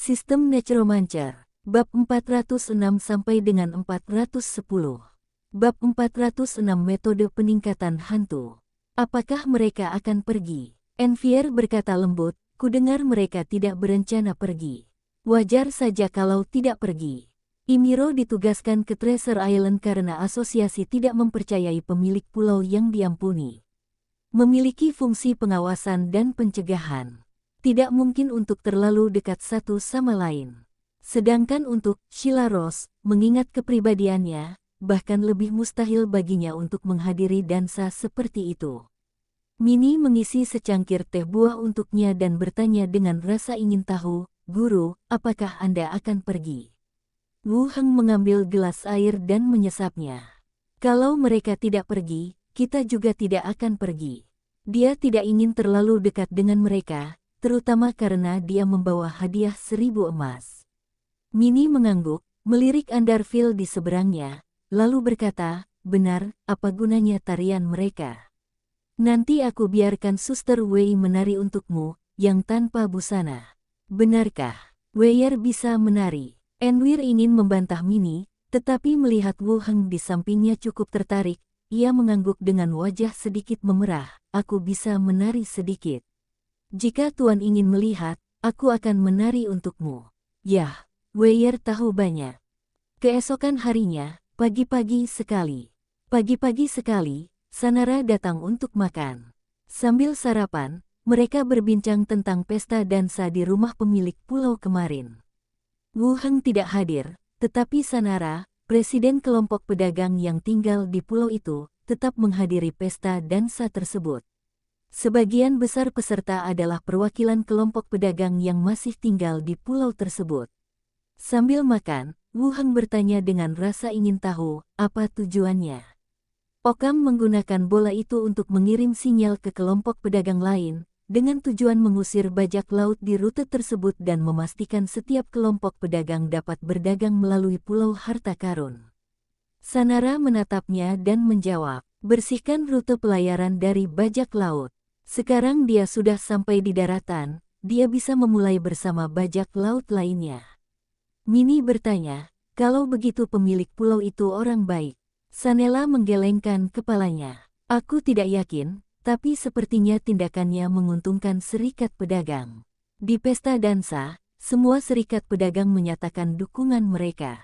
Sistem Necromancer. Bab 406 sampai dengan 410. Bab 406 Metode Peningkatan Hantu. Apakah mereka akan pergi? Envier berkata lembut, kudengar mereka tidak berencana pergi. Wajar saja kalau tidak pergi. Imiro ditugaskan ke Treasure Island karena asosiasi tidak mempercayai pemilik pulau yang diampuni. Memiliki fungsi pengawasan dan pencegahan. Tidak mungkin untuk terlalu dekat satu sama lain. Sedangkan untuk Sheila Rose, mengingat kepribadiannya, bahkan lebih mustahil baginya untuk menghadiri dansa seperti itu. Minnie mengisi secangkir teh buah untuknya dan bertanya dengan rasa ingin tahu, "Guru, apakah Anda akan pergi?" Wu Heng mengambil gelas air dan menyesapnya. "Kalau mereka tidak pergi, kita juga tidak akan pergi." Dia tidak ingin terlalu dekat dengan mereka, terutama karena dia membawa hadiah 1000 emas. Minnie mengangguk, melirik Underfield di seberangnya, lalu berkata, "Benar, apa gunanya tarian mereka? Nanti aku biarkan Suster Wei menari untukmu, yang tanpa busana." "Benarkah? Weyer bisa menari?" Enwir ingin membantah Minnie, tetapi melihat Wu Heng di sampingnya cukup tertarik, ia mengangguk dengan wajah sedikit memerah, "Aku bisa menari sedikit. Jika Tuan ingin melihat, aku akan menari untukmu." Yah, Weyer tahu banyak. Keesokan harinya, pagi-pagi sekali, Sanara datang untuk makan. Sambil sarapan, mereka berbincang tentang pesta dansa di rumah pemilik pulau kemarin. Wu Heng tidak hadir, tetapi Sanara, presiden kelompok pedagang yang tinggal di pulau itu, tetap menghadiri pesta dansa tersebut. Sebagian besar peserta adalah perwakilan kelompok pedagang yang masih tinggal di pulau tersebut. Sambil makan, Wu Heng bertanya dengan rasa ingin tahu, apa tujuannya. Okam menggunakan bola itu untuk mengirim sinyal ke kelompok pedagang lain, dengan tujuan mengusir bajak laut di rute tersebut dan memastikan setiap kelompok pedagang dapat berdagang melalui pulau harta karun. Sanara menatapnya dan menjawab, "Bersihkan rute pelayaran dari bajak laut." Sekarang dia sudah sampai di daratan, dia bisa memulai bersama bajak laut lainnya. Minnie bertanya, "Kalau begitu pemilik pulau itu orang baik?" Sanela menggelengkan kepalanya. "Aku tidak yakin, tapi sepertinya tindakannya menguntungkan serikat pedagang." Di pesta dansa, semua serikat pedagang menyatakan dukungan mereka.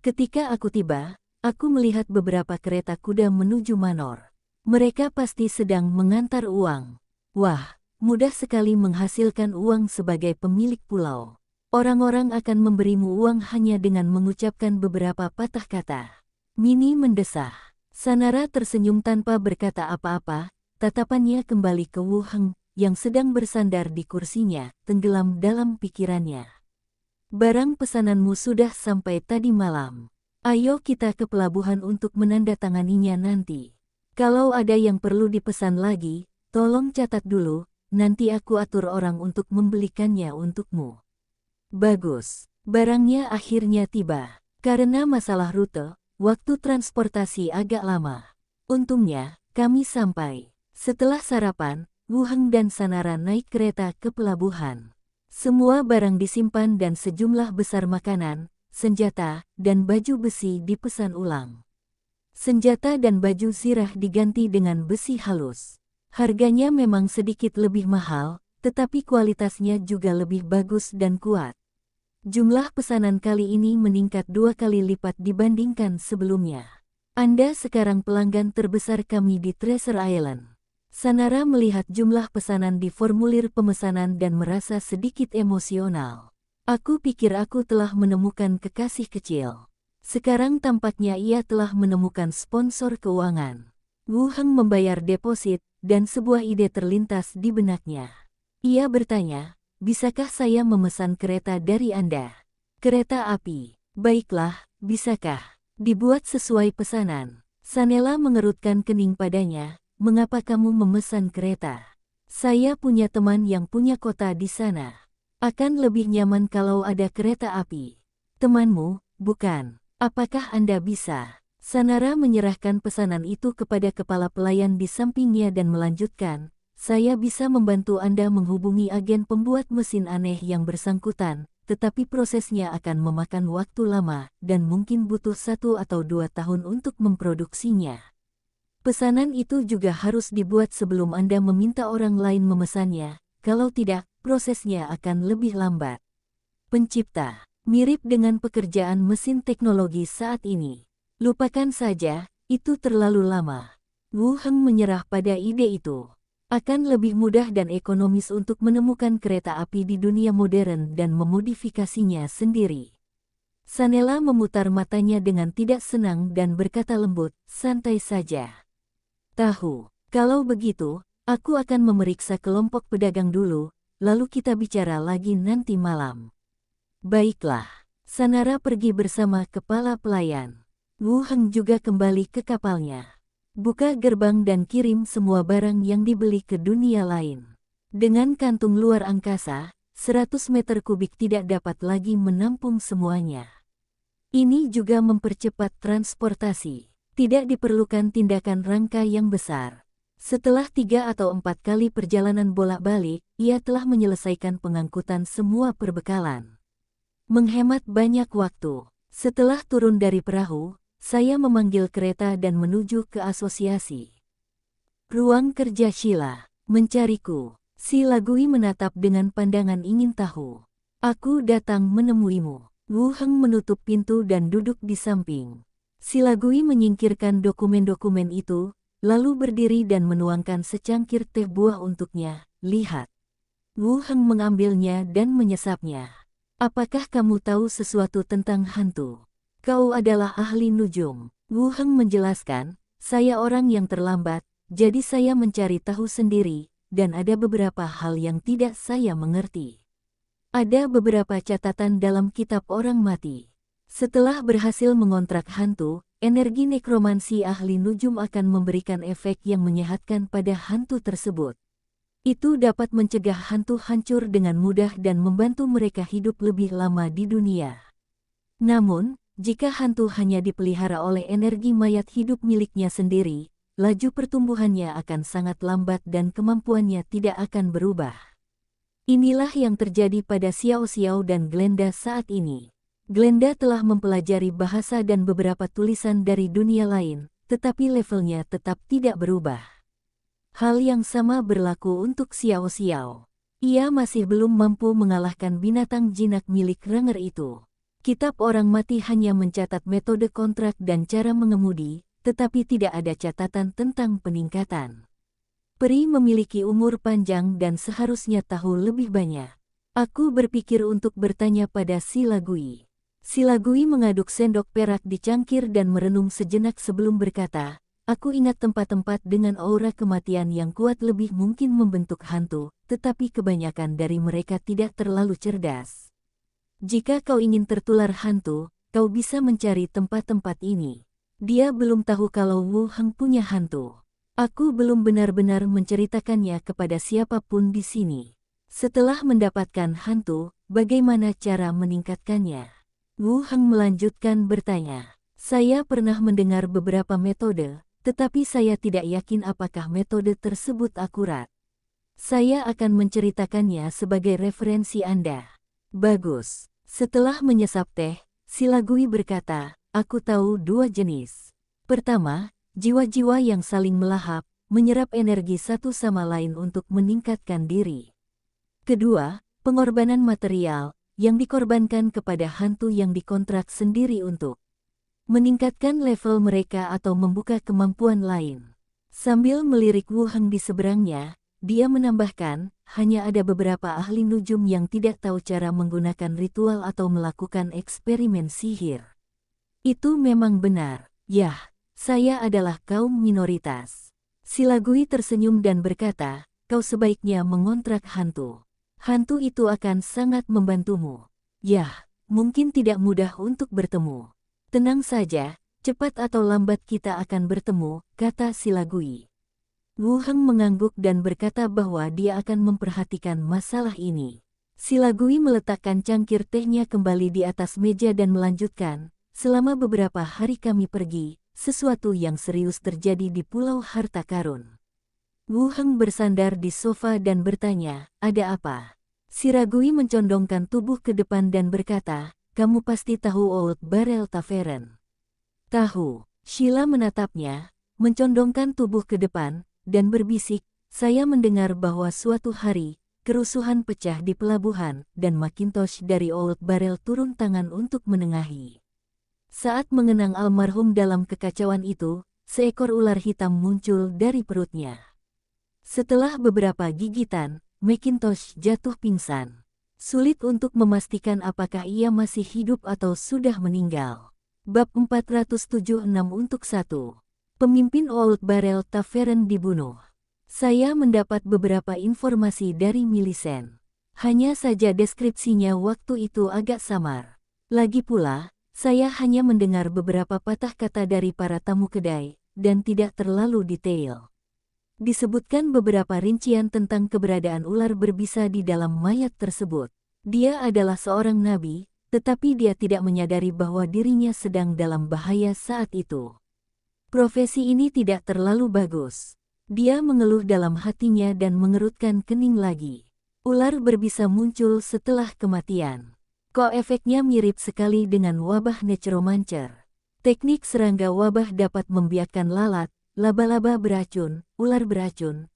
Ketika aku tiba, aku melihat beberapa kereta kuda menuju Manor. Mereka pasti sedang mengantar uang. Wah, mudah sekali menghasilkan uang sebagai pemilik pulau. Orang-orang akan memberimu uang hanya dengan mengucapkan beberapa patah kata. Minnie mendesah. Sanara tersenyum tanpa berkata apa-apa, tatapannya kembali ke Wu Heng, yang sedang bersandar di kursinya, tenggelam dalam pikirannya. "Barang pesananmu sudah sampai tadi malam. Ayo kita ke pelabuhan untuk menandatanganinya nanti. Kalau ada yang perlu dipesan lagi, tolong catat dulu, nanti aku atur orang untuk membelikannya untukmu." Bagus. Barangnya akhirnya tiba. Karena masalah rute, waktu transportasi agak lama. Untungnya, kami sampai. Setelah sarapan, Wu Heng dan Sanara naik kereta ke pelabuhan. Semua barang disimpan dan sejumlah besar makanan, senjata, dan baju besi dipesan ulang. Senjata dan baju zirah diganti dengan besi halus. Harganya memang sedikit lebih mahal, tetapi kualitasnya juga lebih bagus dan kuat. Jumlah pesanan kali ini meningkat 2 kali lipat dibandingkan sebelumnya. "Anda sekarang pelanggan terbesar kami di Treasure Island." Sanara melihat jumlah pesanan di formulir pemesanan dan merasa sedikit emosional. "Aku pikir aku telah menemukan kekasih kecil. Sekarang tampaknya ia telah menemukan sponsor keuangan." Wu Heng membayar deposit, dan sebuah ide terlintas di benaknya. Ia bertanya, "Bisakah saya memesan kereta dari Anda?" "Kereta api? Baiklah, bisakah dibuat sesuai pesanan?" Sanela mengerutkan kening padanya, "Mengapa kamu memesan kereta? Saya punya teman yang punya kota di sana. Akan lebih nyaman kalau ada kereta api." "Temanmu, bukan? Apakah Anda bisa?" Sanara menyerahkan pesanan itu kepada kepala pelayan di sampingnya dan melanjutkan, "Saya bisa membantu Anda menghubungi agen pembuat mesin aneh yang bersangkutan, tetapi prosesnya akan memakan waktu lama dan mungkin butuh 1 atau 2 tahun untuk memproduksinya. Pesanan itu juga harus dibuat sebelum Anda meminta orang lain memesannya, kalau tidak, prosesnya akan lebih lambat. Pencipta, mirip dengan pekerjaan mesin teknologi saat ini. Lupakan saja, itu terlalu lama. Wu Heng menyerah pada ide itu. Akan lebih mudah dan ekonomis untuk menemukan kereta api di dunia modern dan memodifikasinya sendiri. Sanela memutar matanya dengan tidak senang dan berkata lembut, santai saja. Tahu, kalau begitu, aku akan memeriksa kelompok pedagang dulu, lalu kita bicara lagi nanti malam. Baiklah, Sanara pergi bersama kepala pelayan. Wu Heng juga kembali ke kapalnya. Buka gerbang dan kirim semua barang yang dibeli ke dunia lain. Dengan kantung luar angkasa, 100 meter kubik tidak dapat lagi menampung semuanya. Ini juga mempercepat transportasi. Tidak diperlukan tindakan rangka yang besar. Setelah 3 atau 4 kali perjalanan bolak-balik, ia telah menyelesaikan pengangkutan semua perbekalan. Menghemat banyak waktu. Setelah turun dari perahu, saya memanggil kereta dan menuju ke asosiasi. Ruang kerja Sheila, mencariku. Si Lagui menatap dengan pandangan ingin tahu. Aku datang menemuimu. Wu Heng menutup pintu dan duduk di samping. Si Lagui menyingkirkan dokumen-dokumen itu, lalu berdiri dan menuangkan secangkir teh buah untuknya. Lihat. Wu Heng mengambilnya dan menyesapnya. Apakah kamu tahu sesuatu tentang hantu? Kau adalah ahli nujum. Wu Heng menjelaskan, saya orang yang terlambat, jadi saya mencari tahu sendiri, dan ada beberapa hal yang tidak saya mengerti. Ada beberapa catatan dalam kitab orang mati. Setelah berhasil mengontrak hantu, energi nekromansi ahli nujum akan memberikan efek yang menyehatkan pada hantu tersebut. Itu dapat mencegah hantu hancur dengan mudah dan membantu mereka hidup lebih lama di dunia. Namun, jika hantu hanya dipelihara oleh energi mayat hidup miliknya sendiri, laju pertumbuhannya akan sangat lambat dan kemampuannya tidak akan berubah. Inilah yang terjadi pada Xiao Xiao dan Glenda saat ini. Glenda telah mempelajari bahasa dan beberapa tulisan dari dunia lain, tetapi levelnya tetap tidak berubah. Hal yang sama berlaku untuk Xiao Xiao. Ia masih belum mampu mengalahkan binatang jinak milik Ranger itu. Kitab orang mati hanya mencatat metode kontrak dan cara mengemudi, tetapi tidak ada catatan tentang peningkatan. Peri memiliki umur panjang dan seharusnya tahu lebih banyak. Aku berpikir untuk bertanya pada si Lagui. Si Lagui mengaduk sendok perak di cangkir dan merenung sejenak sebelum berkata, aku ingat tempat-tempat dengan aura kematian yang kuat lebih mungkin membentuk hantu, tetapi kebanyakan dari mereka tidak terlalu cerdas. Jika kau ingin tertular hantu, kau bisa mencari tempat-tempat ini. Dia belum tahu kalau Wu Heng punya hantu. Aku belum benar-benar menceritakannya kepada siapapun di sini. Setelah mendapatkan hantu, bagaimana cara meningkatkannya? Wu Heng melanjutkan bertanya. Saya pernah mendengar beberapa metode, tetapi saya tidak yakin apakah metode tersebut akurat. Saya akan menceritakannya sebagai referensi Anda. Bagus. Setelah menyesap teh, si Lagui berkata, aku tahu 2 jenis. Pertama, jiwa-jiwa yang saling melahap, menyerap energi satu sama lain untuk meningkatkan diri. Kedua, pengorbanan material, yang dikorbankan kepada hantu yang dikontrak sendiri untuk meningkatkan level mereka atau membuka kemampuan lain. Sambil melirik Wu Heng di seberangnya, dia menambahkan, hanya ada beberapa ahli nujum yang tidak tahu cara menggunakan ritual atau melakukan eksperimen sihir. Itu memang benar. Yah, saya adalah kaum minoritas. Si Lagui tersenyum dan berkata, kau sebaiknya mengontrak hantu. Hantu itu akan sangat membantumu. Yah, mungkin tidak mudah untuk bertemu. Tenang saja, cepat atau lambat kita akan bertemu, kata si Lagui. Wu Heng mengangguk dan berkata bahwa dia akan memperhatikan masalah ini. Si Lagui meletakkan cangkir tehnya kembali di atas meja dan melanjutkan, selama beberapa hari kami pergi, sesuatu yang serius terjadi di Pulau Harta Karun. Wu Heng bersandar di sofa dan bertanya, ada apa? Shiragui mencondongkan tubuh ke depan dan berkata, kamu pasti tahu Old Barrel Tavern. Tahu. Sheila menatapnya, mencondongkan tubuh ke depan, dan berbisik, saya mendengar bahwa suatu hari, kerusuhan pecah di pelabuhan, dan Macintosh dari Old Barrel turun tangan untuk menengahi. Saat mengenang almarhum dalam kekacauan itu, seekor ular hitam muncul dari perutnya. Setelah beberapa gigitan, Macintosh jatuh pingsan. Sulit untuk memastikan apakah ia masih hidup atau sudah meninggal. Bab 476 untuk 1. Pemimpin Old Barrel Tavern dibunuh. Saya mendapat beberapa informasi dari Millicent. Hanya saja deskripsinya waktu itu agak samar. Lagi pula, saya hanya mendengar beberapa patah kata dari para tamu kedai, dan tidak terlalu detail. Disebutkan beberapa rincian tentang keberadaan ular berbisa di dalam mayat tersebut. Dia adalah seorang nabi, tetapi dia tidak menyadari bahwa dirinya sedang dalam bahaya saat itu. Profesi ini tidak terlalu bagus. Dia mengeluh dalam hatinya dan mengerutkan kening lagi. Ular berbisa muncul setelah kematian. Kok efeknya mirip sekali dengan wabah necromancer. Teknik serangga wabah dapat membiakkan lalat, laba-laba beracun, ular beracun,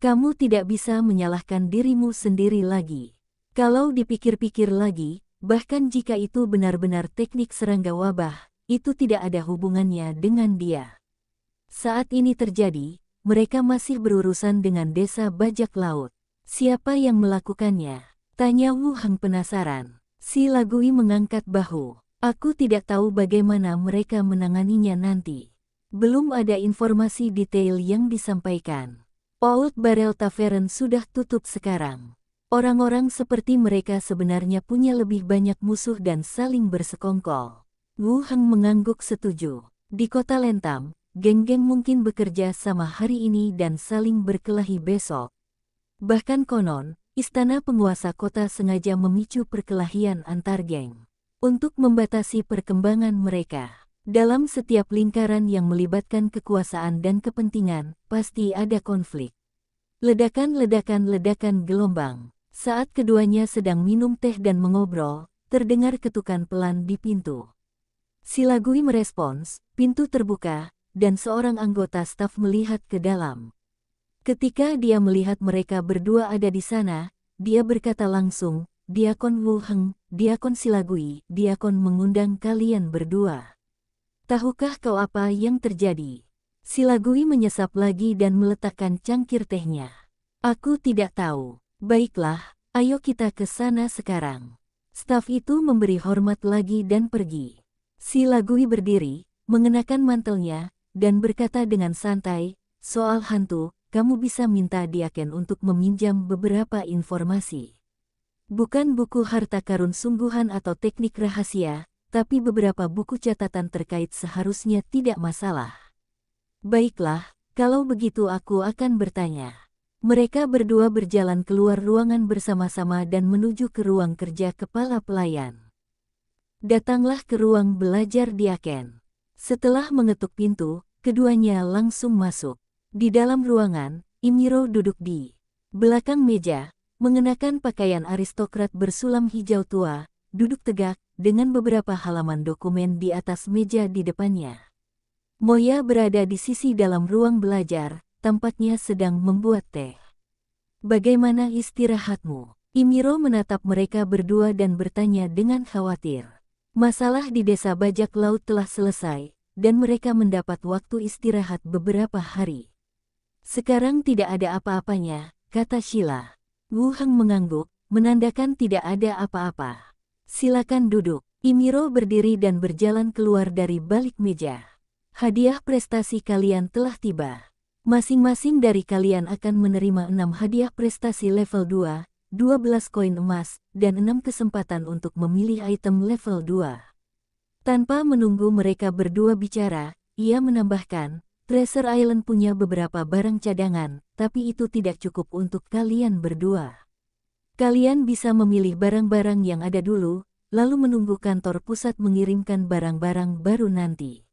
Kamu tidak bisa menyalahkan dirimu sendiri lagi. Kalau dipikir-pikir lagi, bahkan jika itu benar-benar teknik serangga wabah, itu tidak ada hubungannya dengan dia. Saat ini terjadi, mereka masih berurusan dengan desa bajak laut. Siapa yang melakukannya? Tanya Wu Heng penasaran. Shiragui mengangkat bahu. Aku tidak tahu bagaimana mereka menanganinya nanti. Belum ada informasi detail yang disampaikan. Old Barrel Tavern sudah tutup sekarang. Orang-orang seperti mereka sebenarnya punya lebih banyak musuh dan saling bersekongkol. Wu Heng mengangguk setuju. Di kota Lentam, geng-geng mungkin bekerja sama hari ini dan saling berkelahi besok. Bahkan konon, istana penguasa kota sengaja memicu perkelahian antar geng. Untuk membatasi perkembangan mereka. Dalam setiap lingkaran yang melibatkan kekuasaan dan kepentingan, pasti ada konflik. Ledakan gelombang. Saat keduanya sedang minum teh dan mengobrol, terdengar ketukan pelan di pintu. Shiragui merespons, pintu terbuka, dan seorang anggota staf melihat ke dalam. Ketika dia melihat mereka berdua ada di sana, dia berkata langsung, Diakon Wu Heng, Diakon Shiragui, Diakon mengundang kalian berdua. Tahukah kau apa yang terjadi? Shiragui menyesap lagi dan meletakkan cangkir tehnya. Aku tidak tahu. Baiklah, ayo kita ke sana sekarang. Staf itu memberi hormat lagi dan pergi. Shiragui berdiri, mengenakan mantelnya, dan berkata dengan santai, soal hantu, kamu bisa minta Diaken untuk meminjam beberapa informasi. Bukan buku harta karun sungguhan atau teknik rahasia, tapi beberapa buku catatan terkait seharusnya tidak masalah. Baiklah, kalau begitu aku akan bertanya. Mereka berdua berjalan keluar ruangan bersama-sama dan menuju ke ruang kerja kepala pelayan. Datanglah ke ruang belajar Diaken. Setelah mengetuk pintu, keduanya langsung masuk. Di dalam ruangan, Imiro duduk di belakang meja, mengenakan pakaian aristokrat bersulam hijau tua, duduk tegak, dengan beberapa halaman dokumen di atas meja di depannya. Moya berada di sisi dalam ruang belajar, tampaknya sedang membuat teh. Bagaimana istirahatmu? Imiro menatap mereka berdua dan bertanya dengan khawatir. Masalah di desa bajak laut telah selesai, dan mereka mendapat waktu istirahat beberapa hari. Sekarang tidak ada apa-apanya, kata Sheila. Wu Heng mengangguk, menandakan tidak ada apa-apa. Silakan duduk. Imiro berdiri dan berjalan keluar dari balik meja. Hadiah prestasi kalian telah tiba. Masing-masing dari kalian akan menerima 6 hadiah prestasi level 2, 12 koin emas, dan 6 kesempatan untuk memilih item level 2. Tanpa menunggu mereka berdua bicara, ia menambahkan, Treasure Island punya beberapa barang cadangan, tapi itu tidak cukup untuk kalian berdua. Kalian bisa memilih barang-barang yang ada dulu, lalu menunggu kantor pusat mengirimkan barang-barang baru nanti.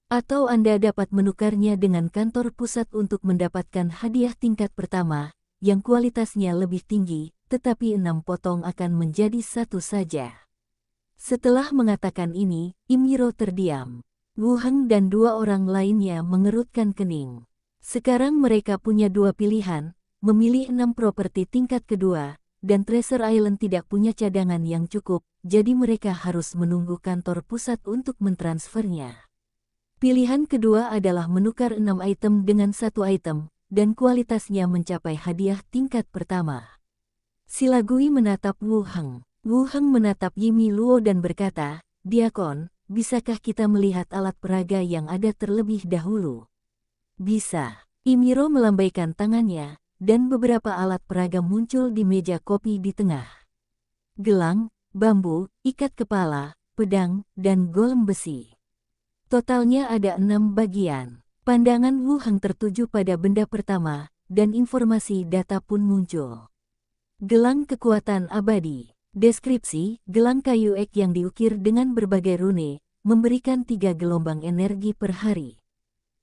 Atau Anda dapat menukarnya dengan kantor pusat untuk mendapatkan hadiah tingkat pertama, yang kualitasnya lebih tinggi, tetapi 6 potong akan menjadi 1 saja. Setelah mengatakan ini, Imiro terdiam. Wu Heng dan 2 orang lainnya mengerutkan kening. Sekarang mereka punya 2 pilihan, memilih 6 properti tingkat kedua, dan Treasure Island tidak punya cadangan yang cukup, jadi mereka harus menunggu kantor pusat untuk mentransfernya. Pilihan kedua adalah menukar 6 item dengan 1 item, dan kualitasnya mencapai hadiah tingkat pertama. Silagui menatap Wu Heng. Wu Heng menatap Yimi Luo dan berkata, "Diakon, bisakah kita melihat alat peraga yang ada terlebih dahulu?" "Bisa." Imiro melambaikan tangannya, dan beberapa alat peraga muncul di meja kopi di tengah. Gelang, bambu, ikat kepala, pedang, dan golem besi. Totalnya ada 6 bagian. Pandangan Wu Heng tertuju pada benda pertama, dan informasi data pun muncul. Gelang kekuatan abadi. Deskripsi, gelang kayu ek yang diukir dengan berbagai rune, memberikan 3 gelombang energi per hari.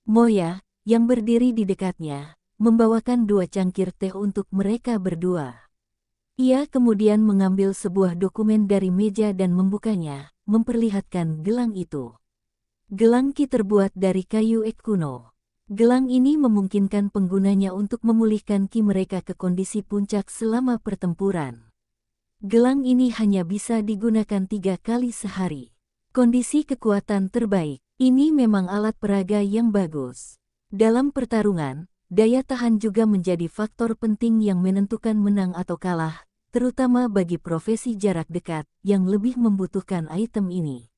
Moya, yang berdiri di dekatnya, membawakan 2 cangkir teh untuk mereka berdua. Ia kemudian mengambil sebuah dokumen dari meja dan membukanya, memperlihatkan gelang itu. Gelang ki terbuat dari kayu ek kuno. Gelang ini memungkinkan penggunanya untuk memulihkan ki mereka ke kondisi puncak selama pertempuran. Gelang ini hanya bisa digunakan 3 kali sehari. Kondisi kekuatan terbaik. Ini memang alat peraga yang bagus. Dalam pertarungan, daya tahan juga menjadi faktor penting yang menentukan menang atau kalah, terutama bagi profesi jarak dekat yang lebih membutuhkan item ini.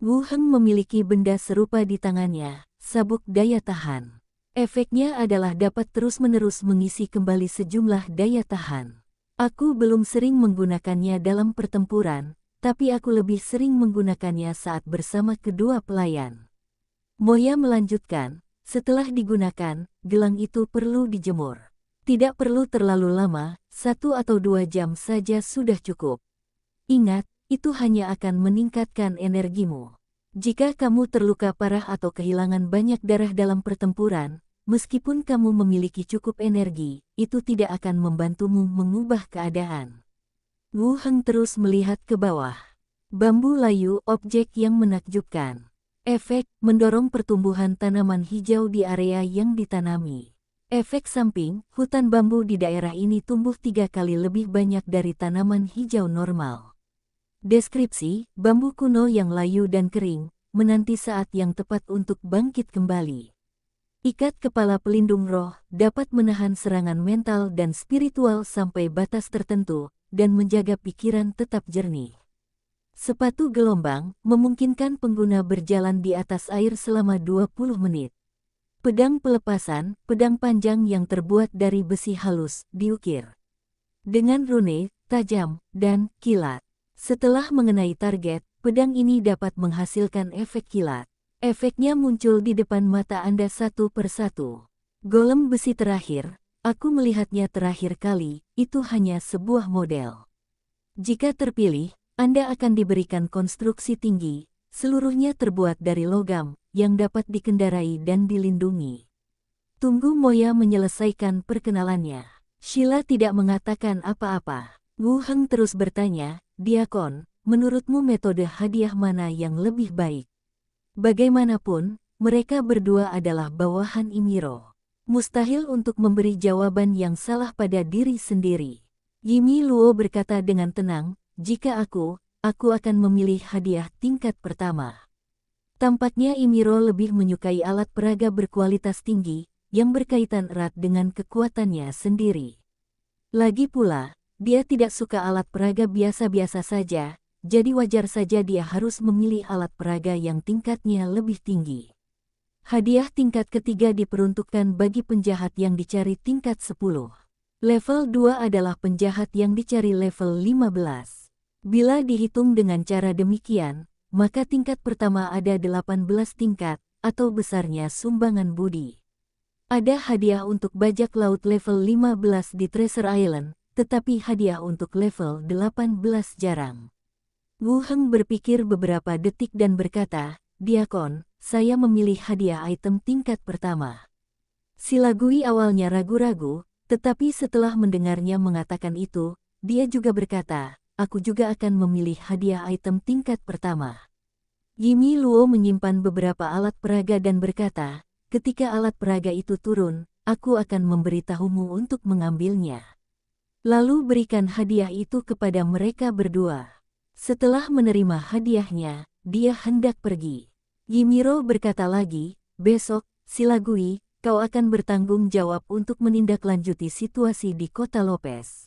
Wu Heng memiliki benda serupa di tangannya, sabuk daya tahan. Efeknya adalah dapat terus-menerus mengisi kembali sejumlah daya tahan. Aku belum sering menggunakannya dalam pertempuran, tapi aku lebih sering menggunakannya saat bersama kedua pelayan. Moya melanjutkan, setelah digunakan, gelang itu perlu dijemur. Tidak perlu terlalu lama, 1 atau 2 jam saja sudah cukup. Ingat, itu hanya akan meningkatkan energimu. Jika kamu terluka parah atau kehilangan banyak darah dalam pertempuran, meskipun kamu memiliki cukup energi, itu tidak akan membantumu mengubah keadaan. Wu Heng terus melihat ke bawah. Bambu layu, objek yang menakjubkan. Efek, mendorong pertumbuhan tanaman hijau di area yang ditanami. Efek samping, hutan bambu di daerah ini tumbuh 3 kali lebih banyak dari tanaman hijau normal. Deskripsi, bambu kuno yang layu dan kering, menanti saat yang tepat untuk bangkit kembali. Ikat kepala pelindung roh, dapat menahan serangan mental dan spiritual sampai batas tertentu, dan menjaga pikiran tetap jernih. Sepatu gelombang, memungkinkan pengguna berjalan di atas air selama 20 menit. Pedang pelepasan, pedang panjang yang terbuat dari besi halus, diukir dengan rune, tajam, dan kilat. Setelah mengenai target, pedang ini dapat menghasilkan efek kilat. Efeknya muncul di depan mata Anda satu persatu. Golem besi terakhir, aku melihatnya terakhir kali, itu hanya sebuah model. Jika terpilih, Anda akan diberikan konstruksi tinggi, seluruhnya terbuat dari logam, yang dapat dikendarai dan dilindungi. Tunggu Moya menyelesaikan perkenalannya. Sheila tidak mengatakan apa-apa. Wu Heng terus bertanya, "Diakon, menurutmu metode hadiah mana yang lebih baik?" Bagaimanapun, mereka berdua adalah bawahan Imiro. Mustahil untuk memberi jawaban yang salah pada diri sendiri. Yimi Luo berkata dengan tenang, "Jika aku akan memilih hadiah tingkat pertama." Tampaknya Imiro lebih menyukai alat peraga berkualitas tinggi, yang berkaitan erat dengan kekuatannya sendiri. Lagi pula, dia tidak suka alat peraga biasa-biasa saja, jadi wajar saja dia harus memilih alat peraga yang tingkatnya lebih tinggi. Hadiah tingkat ketiga diperuntukkan bagi penjahat yang dicari tingkat 10. Level 2 adalah penjahat yang dicari level 15. Bila dihitung dengan cara demikian, maka tingkat pertama ada 18 tingkat, atau besarnya sumbangan budi. Ada hadiah untuk bajak laut level 15 di Treasure Island, tetapi hadiah untuk level 18 jarang. Wu Heng berpikir beberapa detik dan berkata, "Diakon, saya memilih hadiah item tingkat pertama." Silagui awalnya ragu-ragu, tetapi setelah mendengarnya mengatakan itu, dia juga berkata, aku juga akan memilih hadiah item tingkat pertama. Yimi Luo menyimpan beberapa alat peraga dan berkata, ketika alat peraga itu turun, aku akan memberitahumu untuk mengambilnya. Lalu berikan hadiah itu kepada mereka berdua. Setelah menerima hadiahnya, dia hendak pergi. Yimiro berkata lagi, besok, Silagui, kau akan bertanggung jawab untuk menindaklanjuti situasi di kota Lopez.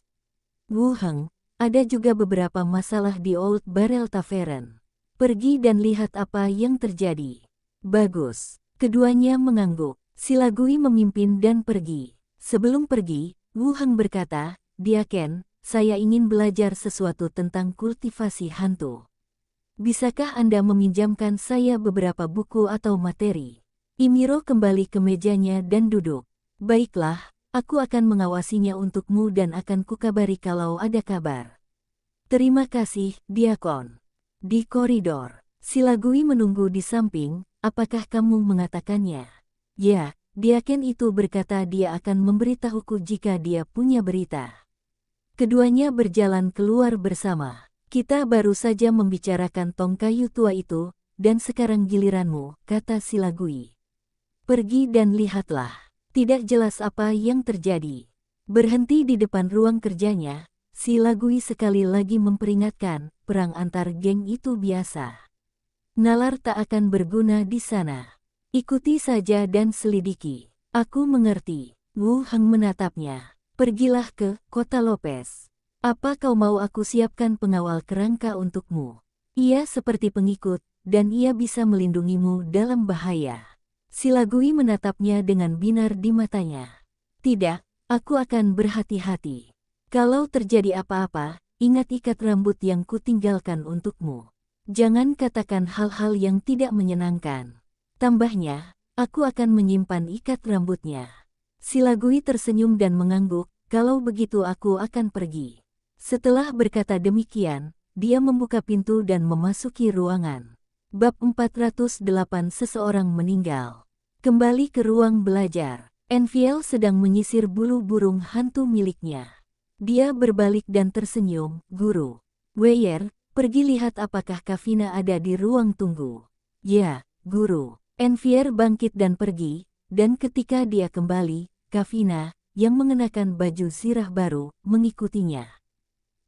Wu Heng, ada juga beberapa masalah di Old Barrel Tavern. Pergi dan lihat apa yang terjadi. Bagus. Keduanya mengangguk. Silagui memimpin dan pergi. Sebelum pergi, Wu Heng berkata, Diaken, saya ingin belajar sesuatu tentang kultivasi hantu. Bisakah Anda meminjamkan saya beberapa buku atau materi? Imiro kembali ke mejanya dan duduk. Baiklah, aku akan mengawasinya untukmu dan akan kukabari kalau ada kabar. Terima kasih, Diakon. Di koridor, Silagui menunggu di samping, apakah kamu mengatakannya? Ya, Diaken itu berkata dia akan memberitahuku jika dia punya berita. Keduanya berjalan keluar bersama. Kita baru saja membicarakan tong kayu tua itu, dan sekarang giliranmu, kata Silagui. Pergi dan lihatlah. Tidak jelas apa yang terjadi. Berhenti di depan ruang kerjanya, Silagui sekali lagi memperingatkan, perang antar geng itu biasa. Nalar tak akan berguna di sana. Ikuti saja dan selidiki. Aku mengerti. Wu Heng menatapnya. Pergilah ke kota Lopez. Apa kau mau aku siapkan pengawal kerangka untukmu? Ia seperti pengikut, dan ia bisa melindungimu dalam bahaya. Silagui menatapnya dengan binar di matanya. Tidak, aku akan berhati-hati. Kalau terjadi apa-apa, ingat ikat rambut yang kutinggalkan untukmu. Jangan katakan hal-hal yang tidak menyenangkan. Tambahnya, aku akan menyimpan ikat rambutnya. Silagui tersenyum dan mengangguk, kalau begitu aku akan pergi. Setelah berkata demikian, dia membuka pintu dan memasuki ruangan. Bab 408 Seseorang meninggal. Kembali ke ruang belajar. Enfiel sedang menyisir bulu burung hantu miliknya. Dia berbalik dan tersenyum, Guru. Weyer, pergi lihat apakah Kavina ada di ruang tunggu. Ya, Guru. Enfier bangkit dan pergi, dan ketika dia kembali, Kavina, yang mengenakan baju zirah baru, mengikutinya.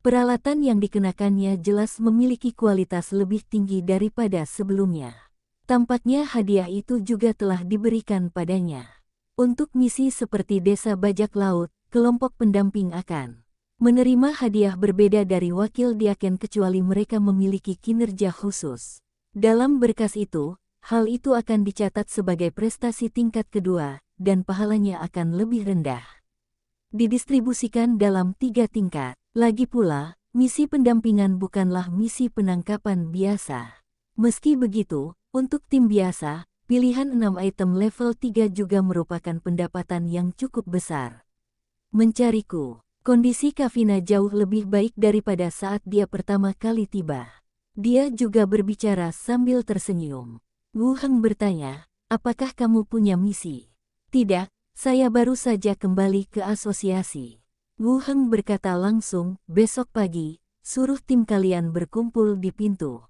Peralatan yang dikenakannya jelas memiliki kualitas lebih tinggi daripada sebelumnya. Tampaknya hadiah itu juga telah diberikan padanya. Untuk misi seperti desa bajak laut, kelompok pendamping akan menerima hadiah berbeda dari wakil diaken kecuali mereka memiliki kinerja khusus. Dalam berkas itu, hal itu akan dicatat sebagai prestasi tingkat kedua, dan pahalanya akan lebih rendah. Didistribusikan dalam 3 tingkat. Lagi pula, misi pendampingan bukanlah misi penangkapan biasa. Meski begitu, untuk tim biasa, pilihan 6 item level 3 juga merupakan pendapatan yang cukup besar. Mencariku. Kondisi Kavina jauh lebih baik daripada saat dia pertama kali tiba. Dia juga berbicara sambil tersenyum. Wu Heng bertanya, apakah kamu punya misi? Tidak, saya baru saja kembali ke asosiasi. Wu Heng berkata langsung, besok pagi, suruh tim kalian berkumpul di pintu.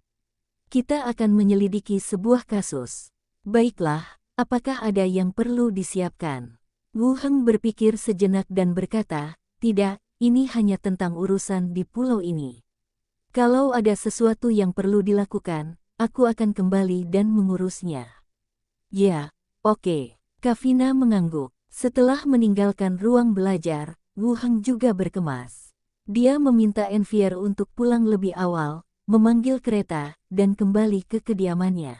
Kita akan menyelidiki sebuah kasus. Baiklah, apakah ada yang perlu disiapkan? Wu Heng berpikir sejenak dan berkata, tidak, ini hanya tentang urusan di pulau ini. Kalau ada sesuatu yang perlu dilakukan, aku akan kembali dan mengurusnya. Ya, oke. Kavina mengangguk. Setelah meninggalkan ruang belajar, Wu Heng juga berkemas. Dia meminta Enfier untuk pulang lebih awal, memanggil kereta, dan kembali ke kediamannya.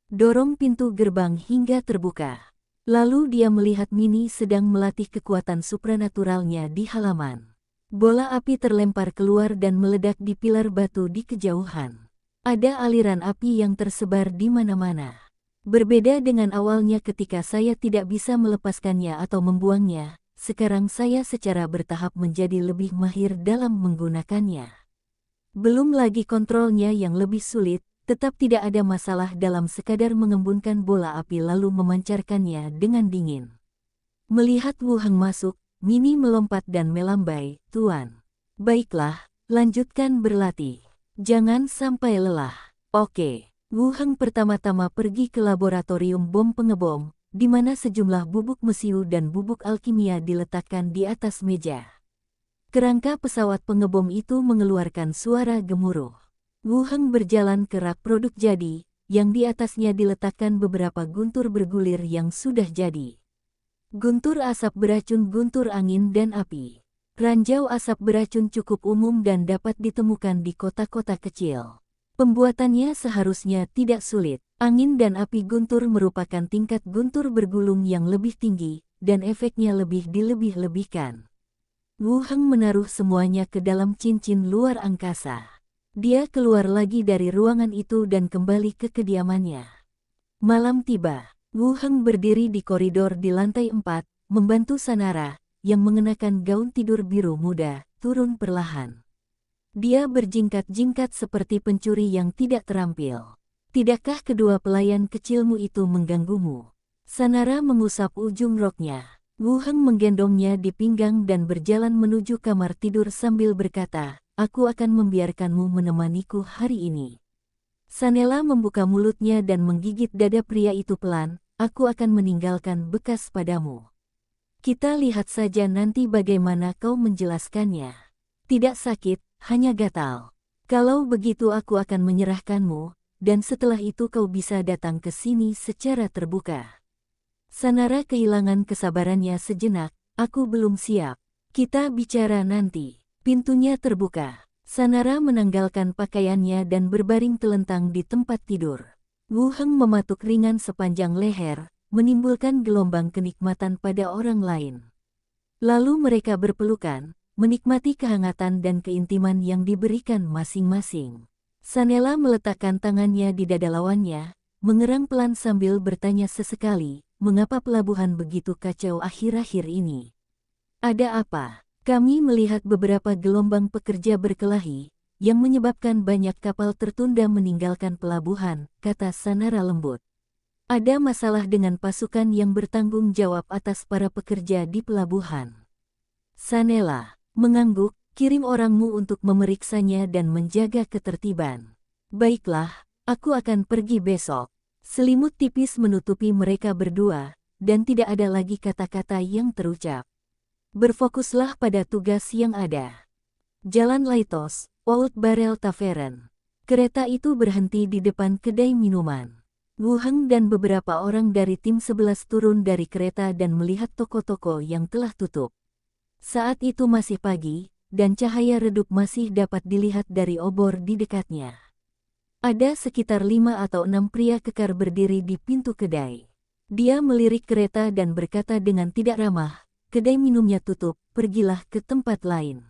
Dorong pintu gerbang hingga terbuka. Lalu dia melihat Mini sedang melatih kekuatan supranaturalnya di halaman. Bola api terlempar keluar dan meledak di pilar batu di kejauhan. Ada aliran api yang tersebar di mana-mana. Berbeda dengan awalnya ketika saya tidak bisa melepaskannya atau membuangnya, sekarang saya secara bertahap menjadi lebih mahir dalam menggunakannya. Belum lagi kontrolnya yang lebih sulit, tetap tidak ada masalah dalam sekadar mengembunkan bola api lalu memancarkannya dengan dingin. Melihat Wu Heng masuk, Mini melompat dan melambai, Tuan. Baiklah, lanjutkan berlatih. Jangan sampai lelah. Oke. Wu Heng pertama-tama pergi ke laboratorium bom pengebom, di mana sejumlah bubuk mesiu dan bubuk alkimia diletakkan di atas meja. Kerangka pesawat pengebom itu mengeluarkan suara gemuruh. Wu Heng berjalan ke rak produk jadi, yang di atasnya diletakkan beberapa guntur bergulir yang sudah jadi. Guntur asap beracun, guntur angin dan api. Ranjau asap beracun cukup umum dan dapat ditemukan di kota-kota kecil. Pembuatannya seharusnya tidak sulit. Angin dan api guntur merupakan tingkat guntur bergulung yang lebih tinggi, dan efeknya lebih dilebih-lebihkan. Wu Heng menaruh semuanya ke dalam cincin luar angkasa. Dia keluar lagi dari ruangan itu dan kembali ke kediamannya. Malam tiba. Wu Heng berdiri di koridor di lantai 4, membantu Sanara, yang mengenakan gaun tidur biru muda, turun perlahan. Dia berjingkat-jingkat seperti pencuri yang tidak terampil. Tidakkah kedua pelayan kecilmu itu mengganggumu? Sanara mengusap ujung roknya. Wu Heng menggendongnya di pinggang dan berjalan menuju kamar tidur sambil berkata, "Aku akan membiarkanmu menemaniku hari ini." Sanela membuka mulutnya dan menggigit dada pria itu pelan, "Aku akan meninggalkan bekas padamu. Kita lihat saja nanti bagaimana kau menjelaskannya. Tidak sakit, hanya gatal. Kalau begitu aku akan menyerahkanmu, dan setelah itu kau bisa datang ke sini secara terbuka." Sanara kehilangan kesabarannya sejenak, "Aku belum siap. Kita bicara nanti." Pintunya terbuka. Sanara menanggalkan pakaiannya dan berbaring telentang di tempat tidur. Wu Heng mematuk ringan sepanjang leher, menimbulkan gelombang kenikmatan pada orang lain. Lalu mereka berpelukan, menikmati kehangatan dan keintiman yang diberikan masing-masing. Sanela meletakkan tangannya di dada lawannya, mengerang pelan sambil bertanya sesekali, "Mengapa pelabuhan begitu kacau akhir-akhir ini? Ada apa?" "Kami melihat beberapa gelombang pekerja berkelahi, yang menyebabkan banyak kapal tertunda meninggalkan pelabuhan," kata Sanara lembut. "Ada masalah dengan pasukan yang bertanggung jawab atas para pekerja di pelabuhan." Sanela mengangguk, "Kirim orangmu untuk memeriksanya dan menjaga ketertiban." "Baiklah, aku akan pergi besok." Selimut tipis menutupi mereka berdua, dan tidak ada lagi kata-kata yang terucap. Berfokuslah pada tugas yang ada. Jalan Laitos, Old Barrel Tavern. Kereta itu berhenti di depan kedai minuman. Wu Heng dan beberapa orang dari tim 11 turun dari kereta dan melihat toko-toko yang telah tutup. Saat itu masih pagi, dan cahaya redup masih dapat dilihat dari obor di dekatnya. Ada sekitar 5 atau 6 pria kekar berdiri di pintu kedai. Dia melirik kereta dan berkata dengan tidak ramah, "Kedai minumnya tutup, pergilah ke tempat lain."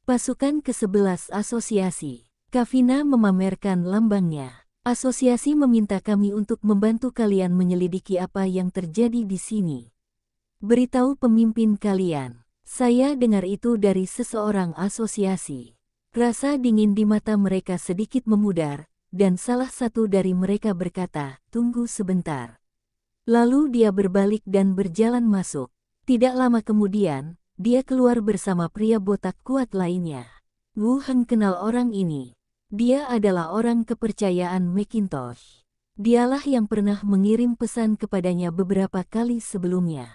Pasukan ke-11 Asosiasi. Kavina memamerkan lambangnya. "Asosiasi meminta kami untuk membantu kalian menyelidiki apa yang terjadi di sini. Beritahu pemimpin kalian." Saya dengar itu dari seseorang asosiasi. Rasa dingin di mata mereka sedikit memudar, dan salah satu dari mereka berkata, "Tunggu sebentar." Lalu dia berbalik dan berjalan masuk. Tidak lama kemudian, dia keluar bersama pria botak kuat lainnya. Wu Heng kenal orang ini. Dia adalah orang kepercayaan Macintosh. Dialah yang pernah mengirim pesan kepadanya beberapa kali sebelumnya.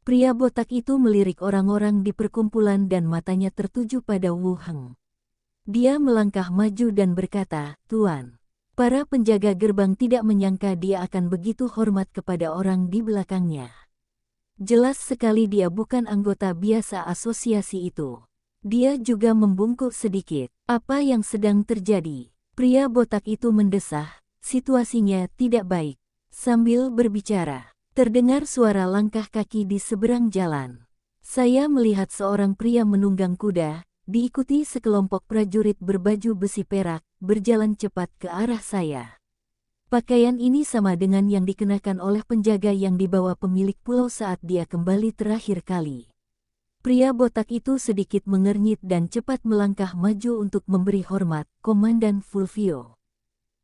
Pria botak itu melirik orang-orang di perkumpulan dan matanya tertuju pada Wu Heng. Dia melangkah maju dan berkata, "Tuan." Para penjaga gerbang tidak menyangka dia akan begitu hormat kepada orang di belakangnya. Jelas sekali dia bukan anggota biasa asosiasi itu. Dia juga membungkuk sedikit. "Apa yang sedang terjadi?" Pria botak itu mendesah, "Situasinya tidak baik." Sambil berbicara, terdengar suara langkah kaki di seberang jalan. Saya melihat seorang pria menunggang kuda, diikuti sekelompok prajurit berbaju besi perak, berjalan cepat ke arah saya. Pakaian ini sama dengan yang dikenakan oleh penjaga yang dibawa pemilik pulau saat dia kembali terakhir kali. Pria botak itu sedikit mengernyit dan cepat melangkah maju untuk memberi hormat, "Komandan Fulvio."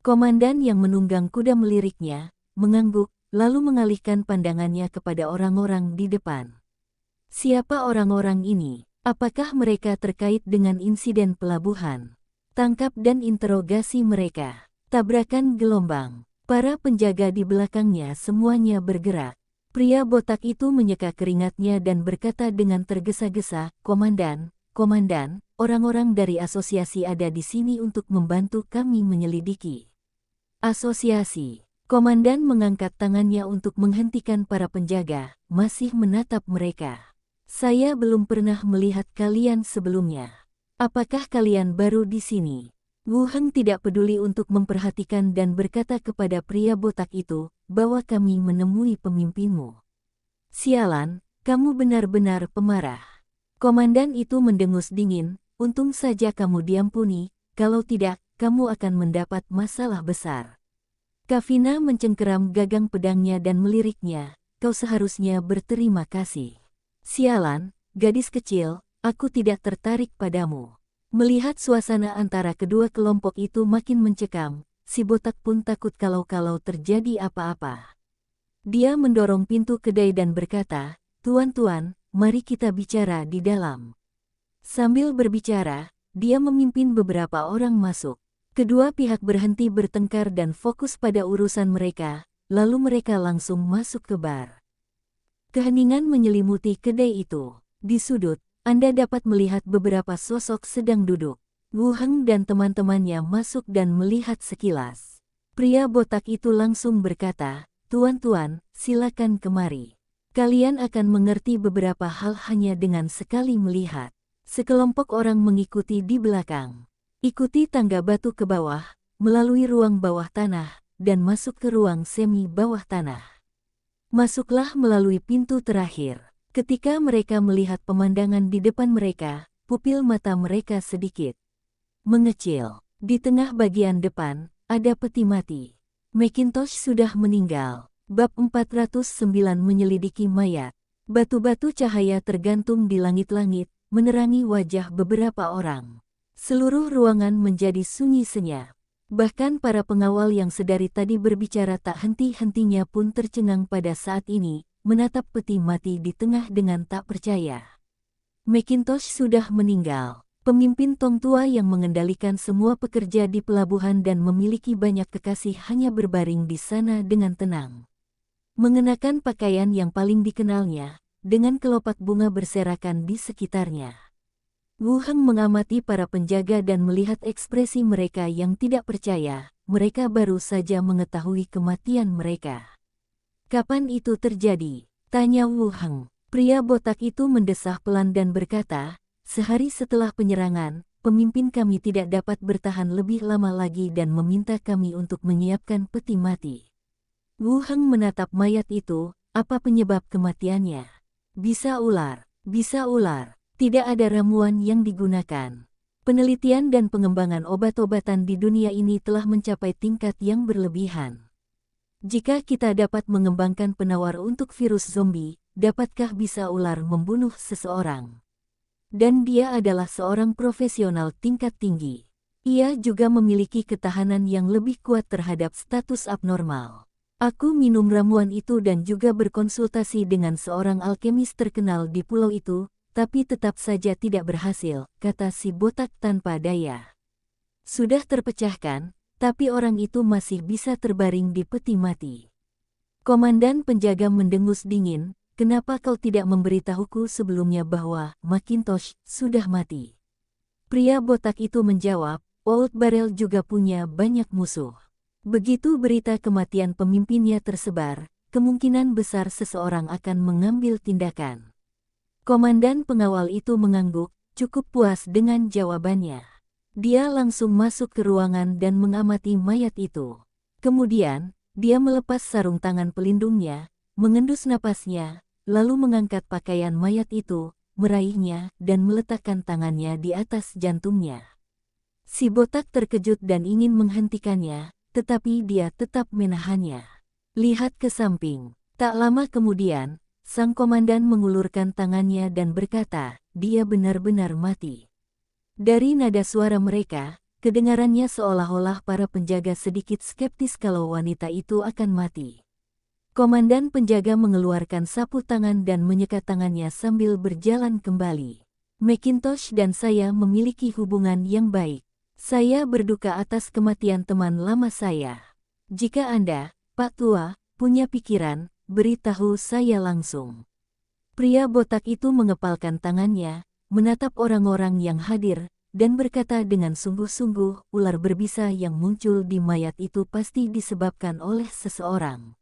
Komandan yang menunggang kuda meliriknya, mengangguk, lalu mengalihkan pandangannya kepada orang-orang di depan. "Siapa orang-orang ini?" Apakah mereka terkait dengan insiden pelabuhan? Tangkap dan interogasi mereka. Tabrakan gelombang. Para penjaga di belakangnya semuanya bergerak. Pria botak itu menyeka keringatnya dan berkata dengan tergesa-gesa, "Komandan, Komandan, orang-orang dari asosiasi ada di sini untuk membantu kami menyelidiki." Asosiasi. Komandan mengangkat tangannya untuk menghentikan para penjaga, masih menatap mereka. "Saya belum pernah melihat kalian sebelumnya. Apakah kalian baru di sini?" Wu Heng tidak peduli untuk memperhatikan dan berkata kepada pria botak itu, "Bahwa kami menemui pemimpinmu." "Sialan, kamu benar-benar pemarah." Komandan itu mendengus dingin, "Untung saja kamu diampuni, kalau tidak, kamu akan mendapat masalah besar." Kavina mencengkeram gagang pedangnya dan meliriknya, "Kau seharusnya berterima kasih." "Sialan, gadis kecil, aku tidak tertarik padamu." Melihat suasana antara kedua kelompok itu makin mencekam, si botak pun takut kalau terjadi apa-apa. Dia mendorong pintu kedai dan berkata, "Tuan-tuan, mari kita bicara di dalam." Sambil berbicara, dia memimpin beberapa orang masuk. Kedua pihak berhenti bertengkar dan fokus pada urusan mereka, lalu mereka langsung masuk ke bar. Keheningan menyelimuti kedai itu. Di sudut, Anda dapat melihat beberapa sosok sedang duduk. Wu Heng dan teman-temannya masuk dan melihat sekilas. Pria botak itu langsung berkata, "Tuan-tuan, silakan kemari. Kalian akan mengerti beberapa hal hanya dengan sekali melihat." Sekelompok orang mengikuti di belakang. Ikuti tangga batu ke bawah, melalui ruang bawah tanah, dan masuk ke ruang semi bawah tanah. Masuklah melalui pintu terakhir. Ketika mereka melihat pemandangan di depan mereka, pupil mata mereka sedikit mengecil. Di tengah bagian depan, ada peti mati. Macintosh sudah meninggal. Bab 409 menyelidiki mayat. Batu-batu cahaya tergantung di langit-langit, menerangi wajah beberapa orang. Seluruh ruangan menjadi sunyi senyap. Bahkan para pengawal yang sedari tadi berbicara tak henti-hentinya pun tercengang pada saat ini, menatap peti mati di tengah dengan tak percaya. Macintosh sudah meninggal. Pemimpin Tong tua yang mengendalikan semua pekerja di pelabuhan dan memiliki banyak kekasih hanya berbaring di sana dengan tenang. Mengenakan pakaian yang paling dikenalnya, dengan kelopak bunga berserakan di sekitarnya. Wu Heng mengamati para penjaga dan melihat ekspresi mereka yang tidak percaya, mereka baru saja mengetahui kematian mereka. "Kapan itu terjadi?" tanya Wu Heng. Pria botak itu mendesah pelan dan berkata, "Sehari setelah penyerangan, pemimpin kami tidak dapat bertahan lebih lama lagi dan meminta kami untuk menyiapkan peti mati." Wu Heng menatap mayat itu, "Apa penyebab kematiannya?" Bisa ular. Tidak ada ramuan yang digunakan. Penelitian dan pengembangan obat-obatan di dunia ini telah mencapai tingkat yang berlebihan. Jika kita dapat mengembangkan penawar untuk virus zombie, dapatkah bisa ular membunuh seseorang? Dan dia adalah seorang profesional tingkat tinggi. Ia juga memiliki ketahanan yang lebih kuat terhadap status abnormal. Aku minum ramuan itu dan juga berkonsultasi dengan seorang alkemis terkenal di pulau itu, tapi tetap saja tidak berhasil, kata si botak tanpa daya. Sudah terpecahkan, tapi orang itu masih bisa terbaring di peti mati. Komandan penjaga mendengus dingin, "Kenapa kau tidak memberitahuku sebelumnya bahwa Macintosh sudah mati?" Pria botak itu menjawab, "Old Barrel juga punya banyak musuh. Begitu berita kematian pemimpinnya tersebar, kemungkinan besar seseorang akan mengambil tindakan." Komandan pengawal itu mengangguk, cukup puas dengan jawabannya. Dia langsung masuk ke ruangan dan mengamati mayat itu. Kemudian, dia melepas sarung tangan pelindungnya, mengendus napasnya, lalu mengangkat pakaian mayat itu, meraihnya, dan meletakkan tangannya di atas jantungnya. Si botak terkejut dan ingin menghentikannya, tetapi dia tetap menahannya. Lihat ke samping. Tak lama kemudian, sang komandan mengulurkan tangannya dan berkata, "Dia benar-benar mati." Dari nada suara mereka, kedengarannya seolah-olah para penjaga sedikit skeptis kalau wanita itu akan mati. Komandan penjaga mengeluarkan sapu tangan dan menyekat tangannya sambil berjalan kembali. Macintosh dan saya memiliki hubungan yang baik. Saya berduka atas kematian teman lama saya. Jika Anda, Pak Tua, punya pikiran, beritahu saya langsung. Pria botak itu mengepalkan tangannya, menatap orang-orang yang hadir, dan berkata dengan sungguh-sungguh, ular berbisa yang muncul di mayat itu pasti disebabkan oleh seseorang.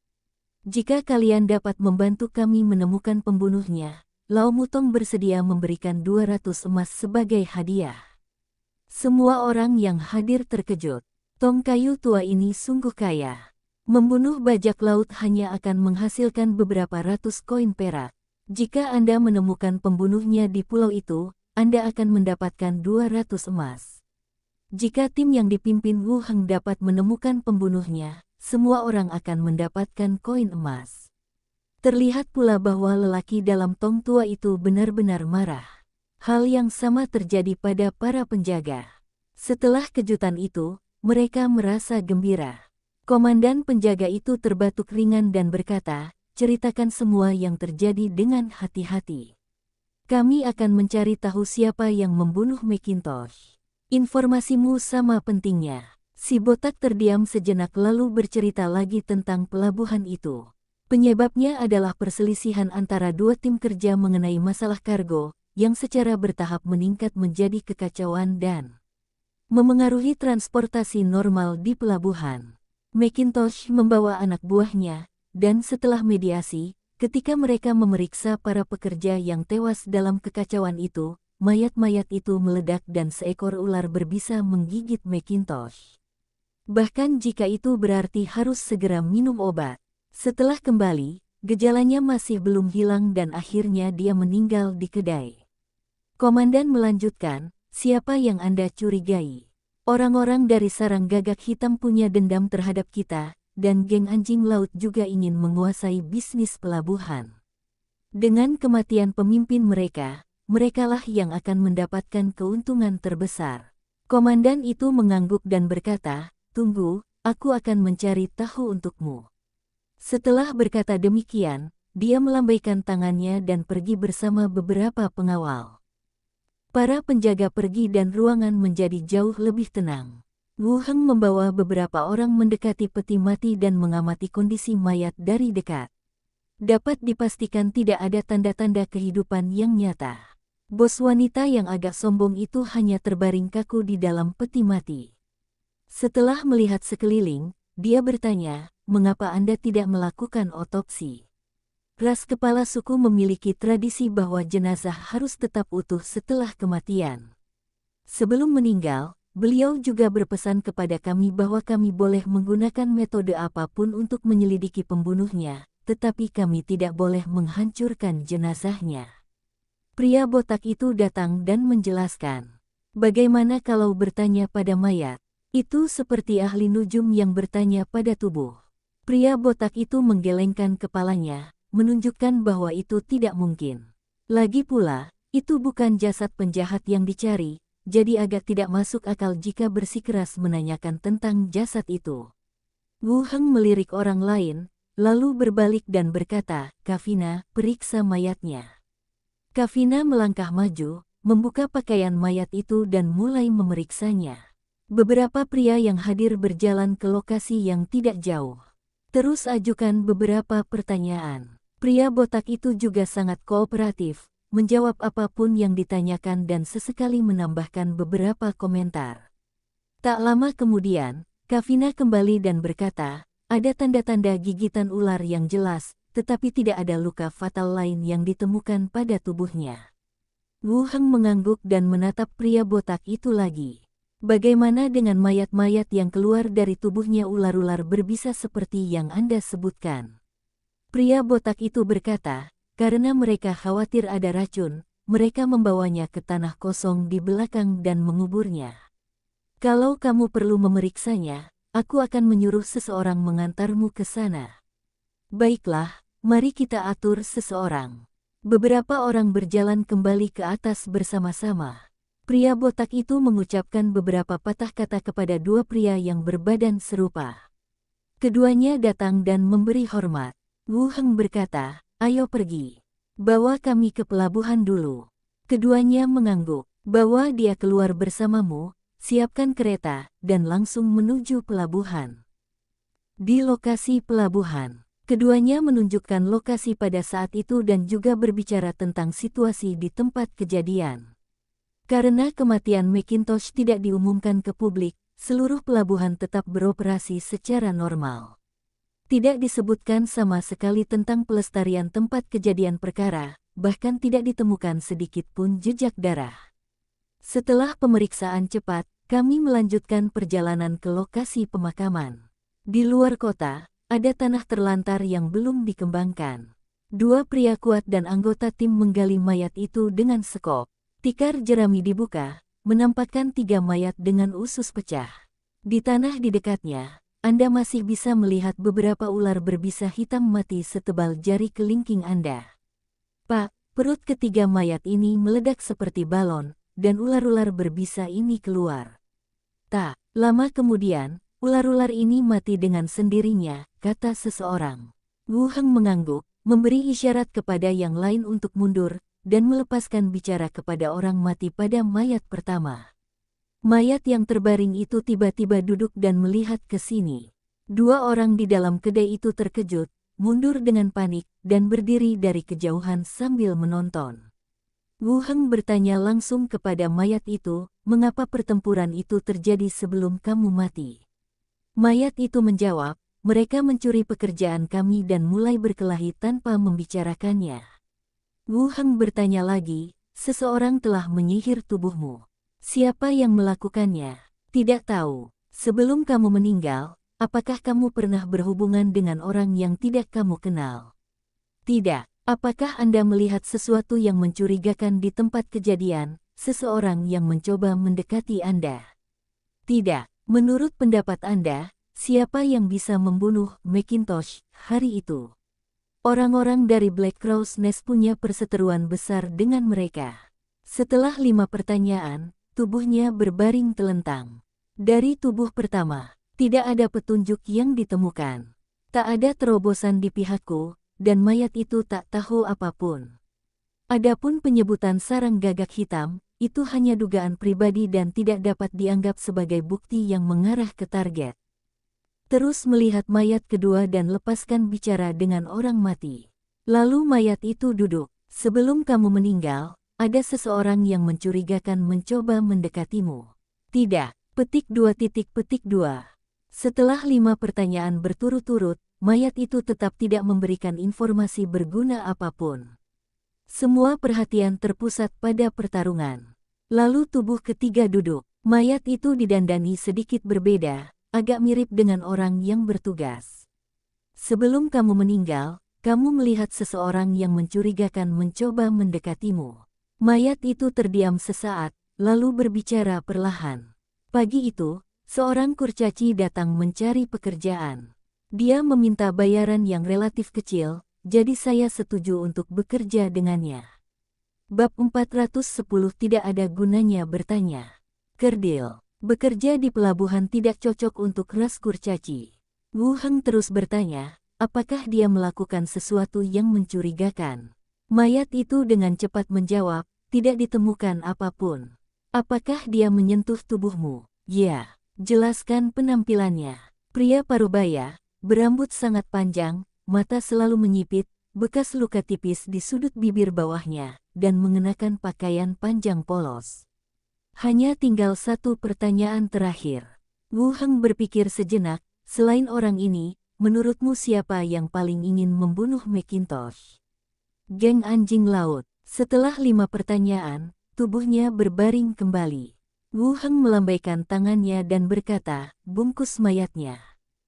Jika kalian dapat membantu kami menemukan pembunuhnya, Lao Mutong bersedia memberikan 200 emas sebagai hadiah. Semua orang yang hadir terkejut. Tong kayu tua ini sungguh kaya. Membunuh bajak laut hanya akan menghasilkan beberapa ratus koin perak. Jika Anda menemukan pembunuhnya di pulau itu, Anda akan mendapatkan 200 emas. Jika tim yang dipimpin Wu Heng dapat menemukan pembunuhnya, semua orang akan mendapatkan koin emas. Terlihat pula bahwa lelaki dalam tong tua itu benar-benar marah. Hal yang sama terjadi pada para penjaga. Setelah kejutan itu, mereka merasa gembira. Komandan penjaga itu terbatuk ringan dan berkata, ceritakan semua yang terjadi dengan hati-hati. Kami akan mencari tahu siapa yang membunuh Macintosh. Informasimu sama pentingnya. Si botak terdiam sejenak lalu bercerita lagi tentang pelabuhan itu. Penyebabnya adalah perselisihan antara dua tim kerja mengenai masalah kargo, yang secara bertahap meningkat menjadi kekacauan dan memengaruhi transportasi normal di pelabuhan. Macintosh membawa anak buahnya, dan setelah mediasi, ketika mereka memeriksa para pekerja yang tewas dalam kekacauan itu, mayat-mayat itu meledak dan seekor ular berbisa menggigit Macintosh. Bahkan jika itu berarti harus segera minum obat. Setelah kembali, gejalanya masih belum hilang dan akhirnya dia meninggal di kedai. Komandan melanjutkan, siapa yang Anda curigai? Orang-orang dari sarang gagak hitam punya dendam terhadap kita, dan geng anjing laut juga ingin menguasai bisnis pelabuhan. Dengan kematian pemimpin mereka, merekalah yang akan mendapatkan keuntungan terbesar. Komandan itu mengangguk dan berkata, tunggu, aku akan mencari tahu untukmu. Setelah berkata demikian, dia melambaikan tangannya dan pergi bersama beberapa pengawal. Para penjaga pergi dan ruangan menjadi jauh lebih tenang. Wu Heng membawa beberapa orang mendekati peti mati dan mengamati kondisi mayat dari dekat. Dapat dipastikan tidak ada tanda-tanda kehidupan yang nyata. Bos wanita yang agak sombong itu hanya terbaring kaku di dalam peti mati. Setelah melihat sekeliling, dia bertanya, mengapa Anda tidak melakukan otopsi? Ras kepala suku memiliki tradisi bahwa jenazah harus tetap utuh setelah kematian. Sebelum meninggal, beliau juga berpesan kepada kami bahwa kami boleh menggunakan metode apapun untuk menyelidiki pembunuhnya, tetapi kami tidak boleh menghancurkan jenazahnya. Pria botak itu datang dan menjelaskan, bagaimana kalau bertanya pada mayat? Itu seperti ahli nujum yang bertanya pada tubuh. Pria botak itu menggelengkan kepalanya, menunjukkan bahwa itu tidak mungkin. Lagi pula, itu bukan jasad penjahat yang dicari, jadi agak tidak masuk akal jika bersikeras menanyakan tentang jasad itu. Wu Heng melirik orang lain, lalu berbalik dan berkata, Kavina, periksa mayatnya. Kavina melangkah maju, membuka pakaian mayat itu dan mulai memeriksanya. Beberapa pria yang hadir berjalan ke lokasi yang tidak jauh. Terus ajukan beberapa pertanyaan. Pria botak itu juga sangat kooperatif, menjawab apapun yang ditanyakan dan sesekali menambahkan beberapa komentar. Tak lama kemudian, Kavina kembali dan berkata, ada tanda-tanda gigitan ular yang jelas, tetapi tidak ada luka fatal lain yang ditemukan pada tubuhnya. Wu Heng mengangguk dan menatap pria botak itu lagi. Bagaimana dengan mayat-mayat yang keluar dari tubuhnya ular-ular berbisa seperti yang Anda sebutkan? Pria botak itu berkata, karena mereka khawatir ada racun, mereka membawanya ke tanah kosong di belakang dan menguburnya. Kalau kamu perlu memeriksanya, aku akan menyuruh seseorang mengantarmu ke sana. Baiklah, mari kita atur seseorang. Beberapa orang berjalan kembali ke atas bersama-sama. Pria botak itu mengucapkan beberapa patah kata kepada dua pria yang berbadan serupa. Keduanya datang dan memberi hormat. Wu Heng berkata, ayo pergi. Bawa kami ke pelabuhan dulu. Keduanya mengangguk. Bawa dia keluar bersamamu, siapkan kereta, dan langsung menuju pelabuhan. Di lokasi pelabuhan, keduanya menunjukkan lokasi pada saat itu dan juga berbicara tentang situasi di tempat kejadian. Karena kematian Macintosh tidak diumumkan ke publik, seluruh pelabuhan tetap beroperasi secara normal. Tidak disebutkan sama sekali tentang pelestarian tempat kejadian perkara, bahkan tidak ditemukan sedikit pun jejak darah. Setelah pemeriksaan cepat, kami melanjutkan perjalanan ke lokasi pemakaman. Di luar kota, ada tanah terlantar yang belum dikembangkan. Dua pria kuat dan anggota tim menggali mayat itu dengan sekop. Tikar jerami dibuka, menampakkan 3 mayat dengan usus pecah. Di tanah di dekatnya, Anda masih bisa melihat beberapa ular berbisa hitam mati setebal jari kelingking Anda. Pak, perut ketiga mayat ini meledak seperti balon, dan ular-ular berbisa ini keluar. Tak lama kemudian, ular-ular ini mati dengan sendirinya, kata seseorang. Wu Heng mengangguk, memberi isyarat kepada yang lain untuk mundur, dan melepaskan bicara kepada orang mati pada mayat pertama. Mayat yang terbaring itu tiba-tiba duduk dan melihat ke sini. Dua orang di dalam kedai itu terkejut, mundur dengan panik, dan berdiri dari kejauhan sambil menonton. Wu Heng bertanya langsung kepada mayat itu, mengapa pertempuran itu terjadi sebelum kamu mati? Mayat itu menjawab, mereka mencuri pekerjaan kami dan mulai berkelahi tanpa membicarakannya. Wu Heng bertanya lagi, seseorang telah menyihir tubuhmu. Siapa yang melakukannya? Tidak tahu. Sebelum kamu meninggal, apakah kamu pernah berhubungan dengan orang yang tidak kamu kenal? Tidak. Apakah Anda melihat sesuatu yang mencurigakan di tempat kejadian, seseorang yang mencoba mendekati Anda? Tidak. Menurut pendapat Anda, siapa yang bisa membunuh Macintosh hari itu? Orang-orang dari Black Crow's Nest punya perseteruan besar dengan mereka. Setelah 5 pertanyaan, tubuhnya berbaring telentang. Dari tubuh pertama, tidak ada petunjuk yang ditemukan. Tak ada terobosan di pihakku, dan mayat itu tak tahu apapun. Adapun penyebutan sarang gagak hitam, itu hanya dugaan pribadi dan tidak dapat dianggap sebagai bukti yang mengarah ke target. Terus melihat mayat kedua dan lepaskan bicara dengan orang mati. Lalu mayat itu duduk. Sebelum kamu meninggal, ada seseorang yang mencurigakan mencoba mendekatimu. Tidak. Petik 2. Setelah 5 pertanyaan berturut-turut, mayat itu tetap tidak memberikan informasi berguna apapun. Semua perhatian terpusat pada pertarungan. Lalu tubuh ketiga duduk. Mayat itu didandani sedikit berbeda, agak mirip dengan orang yang bertugas. Sebelum kamu meninggal, kamu melihat seseorang yang mencurigakan mencoba mendekatimu. Mayat itu terdiam sesaat, lalu berbicara perlahan. Pagi itu, seorang kurcaci datang mencari pekerjaan. Dia meminta bayaran yang relatif kecil, jadi saya setuju untuk bekerja dengannya. Bab 410 tidak ada gunanya bertanya. Kerdil, bekerja di pelabuhan tidak cocok untuk ras kurcaci. Wu Heng terus bertanya, apakah dia melakukan sesuatu yang mencurigakan? Mayat itu dengan cepat menjawab, tidak ditemukan apapun. Apakah dia menyentuh tubuhmu? Ya, jelaskan penampilannya. Pria parubaya, berambut sangat panjang, mata selalu menyipit, bekas luka tipis di sudut bibir bawahnya, dan mengenakan pakaian panjang polos. Hanya tinggal 1 pertanyaan terakhir. Wu Heng berpikir sejenak, selain orang ini, menurutmu siapa yang paling ingin membunuh Macintosh? Geng anjing laut. Setelah 5 pertanyaan, tubuhnya berbaring kembali. Wu Heng melambaikan tangannya dan berkata, bungkus mayatnya.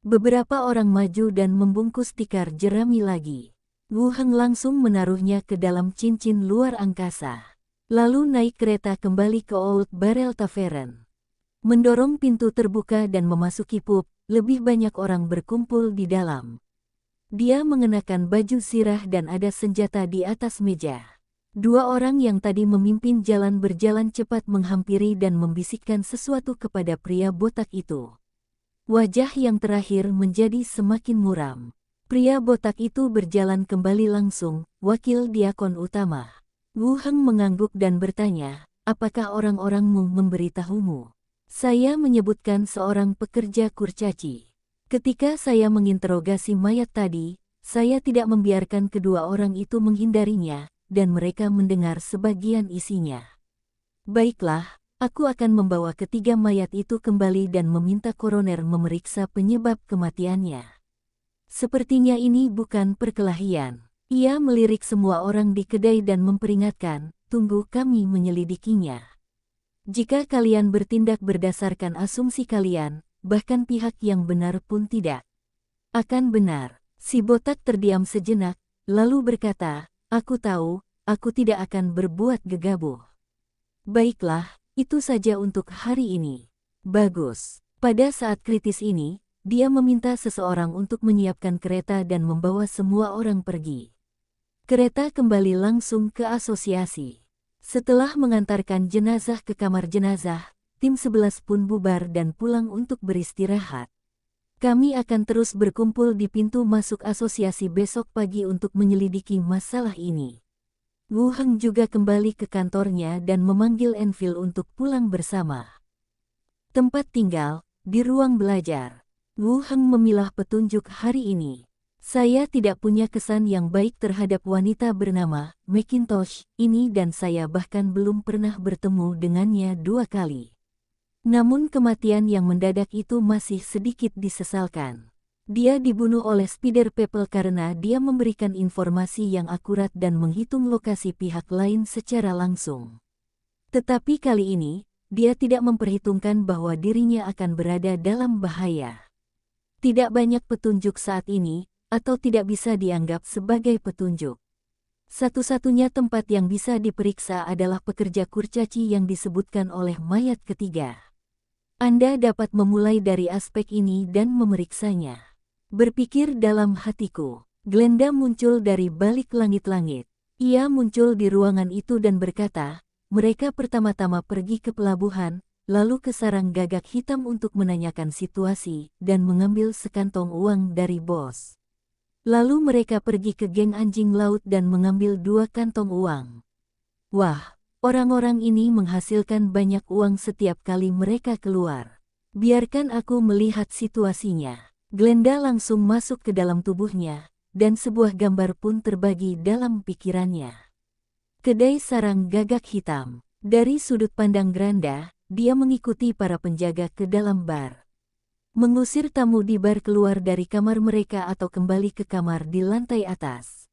Beberapa orang maju dan membungkus tikar jerami lagi. Wu Heng langsung menaruhnya ke dalam cincin luar angkasa. Lalu naik kereta kembali ke Old Barrel Tavern. Mendorong pintu terbuka dan memasuki pub, lebih banyak orang berkumpul di dalam. Dia mengenakan baju sirah dan ada senjata di atas meja. 2 orang yang tadi memimpin jalan berjalan cepat menghampiri dan membisikkan sesuatu kepada pria botak itu. Wajah yang terakhir menjadi semakin muram. Pria botak itu berjalan kembali langsung, wakil diakon utama. Wu Heng mengangguk dan bertanya, apakah orang-orangmu memberitahumu? Saya menyebutkan seorang pekerja kurcaci. Ketika saya menginterogasi mayat tadi, saya tidak membiarkan kedua orang itu menghindarinya, dan mereka mendengar sebagian isinya. Baiklah, aku akan membawa ketiga mayat itu kembali dan meminta koroner memeriksa penyebab kematiannya. Sepertinya ini bukan perkelahian. Ia melirik semua orang di kedai dan memperingatkan, tunggu kami menyelidikinya. Jika kalian bertindak berdasarkan asumsi kalian, bahkan pihak yang benar pun tidak akan benar. Si botak terdiam sejenak, lalu berkata, aku tahu, aku tidak akan berbuat gegabah. Baiklah, itu saja untuk hari ini. Bagus. Pada saat kritis ini, dia meminta seseorang untuk menyiapkan kereta dan membawa semua orang pergi. Kereta kembali langsung ke asosiasi. Setelah mengantarkan jenazah ke kamar jenazah, tim 11 pun bubar dan pulang untuk beristirahat. Kami akan terus berkumpul di pintu masuk asosiasi besok pagi untuk menyelidiki masalah ini. Wu Heng juga kembali ke kantornya dan memanggil Enfield untuk pulang bersama. Tempat tinggal, di ruang belajar. Wu Heng memilah petunjuk hari ini. Saya tidak punya kesan yang baik terhadap wanita bernama Macintosh ini dan saya bahkan belum pernah bertemu dengannya 2 kali. Namun kematian yang mendadak itu masih sedikit disesalkan. Dia dibunuh oleh Spider People karena dia memberikan informasi yang akurat dan menghitung lokasi pihak lain secara langsung. Tetapi kali ini, dia tidak memperhitungkan bahwa dirinya akan berada dalam bahaya. Tidak banyak petunjuk saat ini, atau tidak bisa dianggap sebagai petunjuk. Satu-satunya tempat yang bisa diperiksa adalah pekerja kurcaci yang disebutkan oleh mayat ketiga. Anda dapat memulai dari aspek ini dan memeriksanya. Berpikir dalam hatiku, Glenda muncul dari balik langit-langit. Ia muncul di ruangan itu dan berkata, mereka pertama-tama pergi ke pelabuhan, lalu ke sarang gagak hitam untuk menanyakan situasi dan mengambil sekantong uang dari bos. Lalu mereka pergi ke geng anjing laut dan mengambil 2 kantong uang. Wah, orang-orang ini menghasilkan banyak uang setiap kali mereka keluar. Biarkan aku melihat situasinya. Glenda langsung masuk ke dalam tubuhnya, dan sebuah gambar pun terbagi dalam pikirannya. Kedai sarang gagak hitam. Dari sudut pandang Granda, dia mengikuti para penjaga ke dalam bar. Mengusir tamu di bar keluar dari kamar mereka atau kembali ke kamar di lantai atas.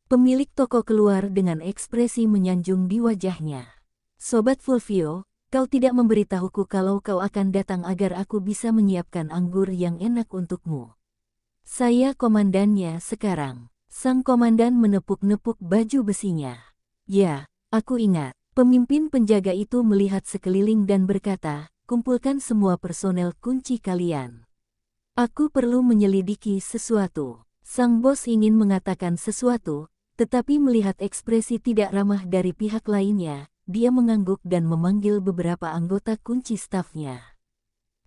Pemilik toko keluar dengan ekspresi menyanjung di wajahnya. Sobat Fulvio, kau tidak memberitahuku kalau kau akan datang agar aku bisa menyiapkan anggur yang enak untukmu. Saya komandannya sekarang. Sang komandan menepuk-nepuk baju besinya. Ya, aku ingat. Pemimpin penjaga itu melihat sekeliling dan berkata, kumpulkan semua personel kunci kalian. Aku perlu menyelidiki sesuatu. Sang bos ingin mengatakan sesuatu, tetapi melihat ekspresi tidak ramah dari pihak lainnya, dia mengangguk dan memanggil beberapa anggota kunci stafnya.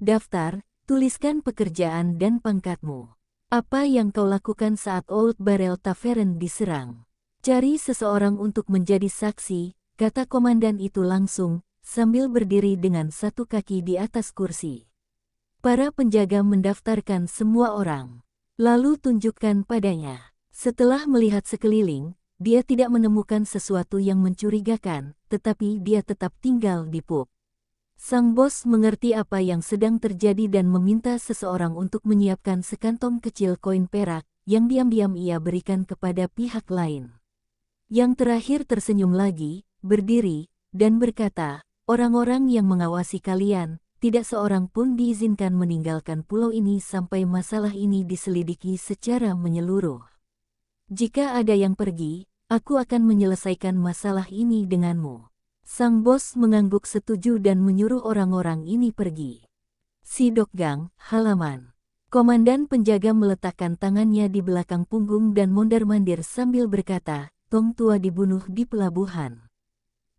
Daftar, tuliskan pekerjaan dan pangkatmu. Apa yang kau lakukan saat Old Barrel Tavern diserang? Cari seseorang untuk menjadi saksi, kata komandan itu langsung, sambil berdiri dengan satu kaki di atas kursi. Para penjaga mendaftarkan semua orang. Lalu tunjukkan padanya. Setelah melihat sekeliling, dia tidak menemukan sesuatu yang mencurigakan, tetapi dia tetap tinggal di pub. Sang bos mengerti apa yang sedang terjadi dan meminta seseorang untuk menyiapkan sekantong kecil koin perak, yang diam-diam ia berikan kepada pihak lain. Yang terakhir tersenyum lagi, berdiri, dan berkata, orang-orang yang mengawasi kalian, tidak seorang pun diizinkan meninggalkan pulau ini sampai masalah ini diselidiki secara menyeluruh. Jika ada yang pergi, aku akan menyelesaikan masalah ini denganmu. Sang bos mengangguk setuju dan menyuruh orang-orang ini pergi. Si Dokgang, halaman. Komandan penjaga meletakkan tangannya di belakang punggung dan mondar-mandir sambil berkata, Tong Tua dibunuh di pelabuhan.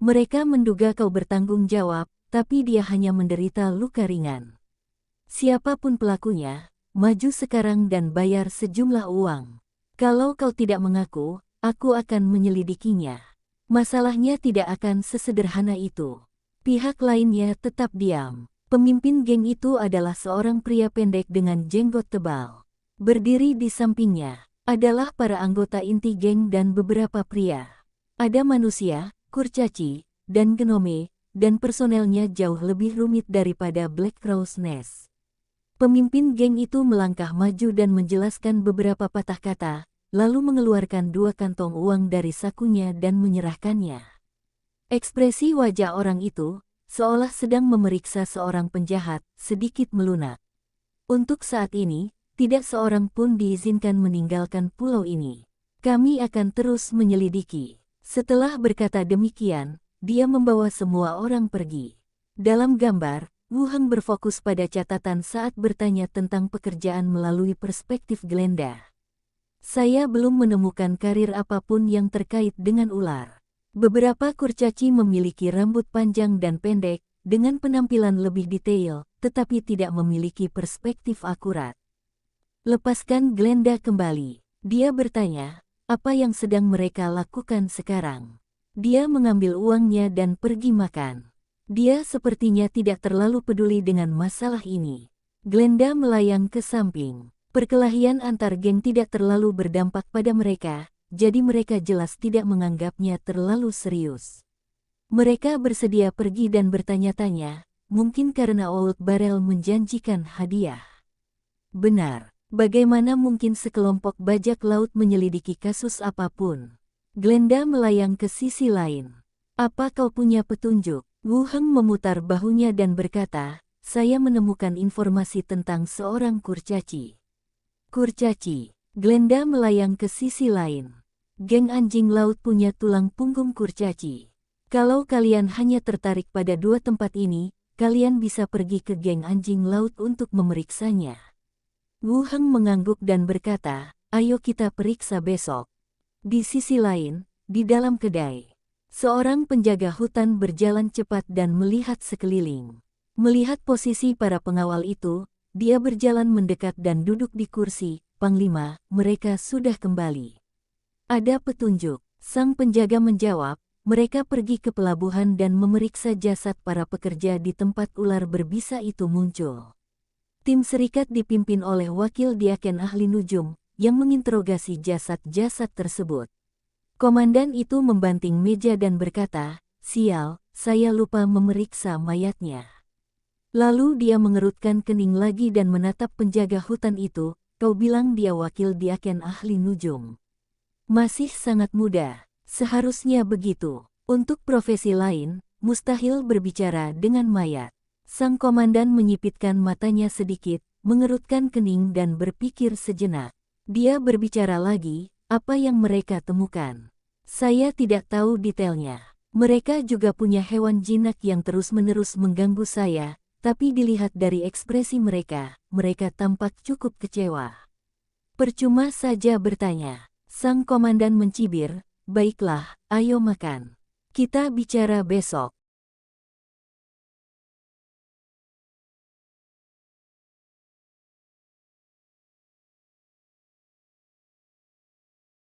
Mereka menduga kau bertanggung jawab, tapi dia hanya menderita luka ringan. Siapapun pelakunya, maju sekarang dan bayar sejumlah uang. Kalau kau tidak mengaku, aku akan menyelidikinya. Masalahnya tidak akan sesederhana itu. Pihak lainnya tetap diam. Pemimpin geng itu adalah seorang pria pendek dengan jenggot tebal. Berdiri di sampingnya adalah para anggota inti geng dan beberapa pria. Ada manusia, kurcaci, dan genome, dan personelnya jauh lebih rumit daripada Black Crow's Nest. Pemimpin geng itu melangkah maju dan menjelaskan beberapa patah kata, lalu mengeluarkan 2 kantong uang dari sakunya dan menyerahkannya. Ekspresi wajah orang itu, seolah sedang memeriksa seorang penjahat, sedikit melunak. Untuk saat ini, tidak seorang pun diizinkan meninggalkan pulau ini. Kami akan terus menyelidiki. Setelah berkata demikian, dia membawa semua orang pergi. Dalam gambar, Wu Heng berfokus pada catatan saat bertanya tentang pekerjaan melalui perspektif Glenda. Saya belum menemukan karir apapun yang terkait dengan ular. Beberapa kurcaci memiliki rambut panjang dan pendek, dengan penampilan lebih detail, tetapi tidak memiliki perspektif akurat. Lepaskan Glenda kembali. Dia bertanya, apa yang sedang mereka lakukan sekarang? Dia mengambil uangnya dan pergi makan. Dia sepertinya tidak terlalu peduli dengan masalah ini. Glenda melayang ke samping. Perkelahian antar geng tidak terlalu berdampak pada mereka, jadi mereka jelas tidak menganggapnya terlalu serius. Mereka bersedia pergi dan bertanya-tanya, mungkin karena Old Barrel menjanjikan hadiah. Benar. Bagaimana mungkin sekelompok bajak laut menyelidiki kasus apapun? Glenda melayang ke sisi lain. Apa kau punya petunjuk? Wu Heng memutar bahunya dan berkata, saya menemukan informasi tentang seorang kurcaci. Kurcaci. Glenda melayang ke sisi lain. Geng anjing laut punya tulang punggung kurcaci. Kalau kalian hanya tertarik pada 2 tempat ini, kalian bisa pergi ke geng anjing laut untuk memeriksanya. Wu Heng mengangguk dan berkata, ayo kita periksa besok. Di sisi lain, di dalam kedai, seorang penjaga hutan berjalan cepat dan melihat sekeliling. Melihat posisi para pengawal itu, dia berjalan mendekat dan duduk di kursi. Panglima, mereka sudah kembali. Ada petunjuk. Sang penjaga menjawab, mereka pergi ke pelabuhan dan memeriksa jasad para pekerja di tempat ular berbisa itu muncul. Tim serikat dipimpin oleh wakil diaken ahli nujum, yang menginterogasi jasad-jasad tersebut. Komandan itu membanting meja dan berkata, sial, saya lupa memeriksa mayatnya. Lalu dia mengerutkan kening lagi dan menatap penjaga hutan itu, kau bilang dia wakil diaken ahli nujum. Masih sangat muda, seharusnya begitu. Untuk profesi lain, mustahil berbicara dengan mayat. Sang komandan menyipitkan matanya sedikit, mengerutkan kening dan berpikir sejenak. Dia berbicara lagi, apa yang mereka temukan? Saya tidak tahu detailnya. Mereka juga punya hewan jinak yang terus-menerus mengganggu saya, tapi dilihat dari ekspresi mereka, mereka tampak cukup kecewa. Percuma saja bertanya. Sang komandan mencibir, baiklah, ayo makan. Kita bicara besok.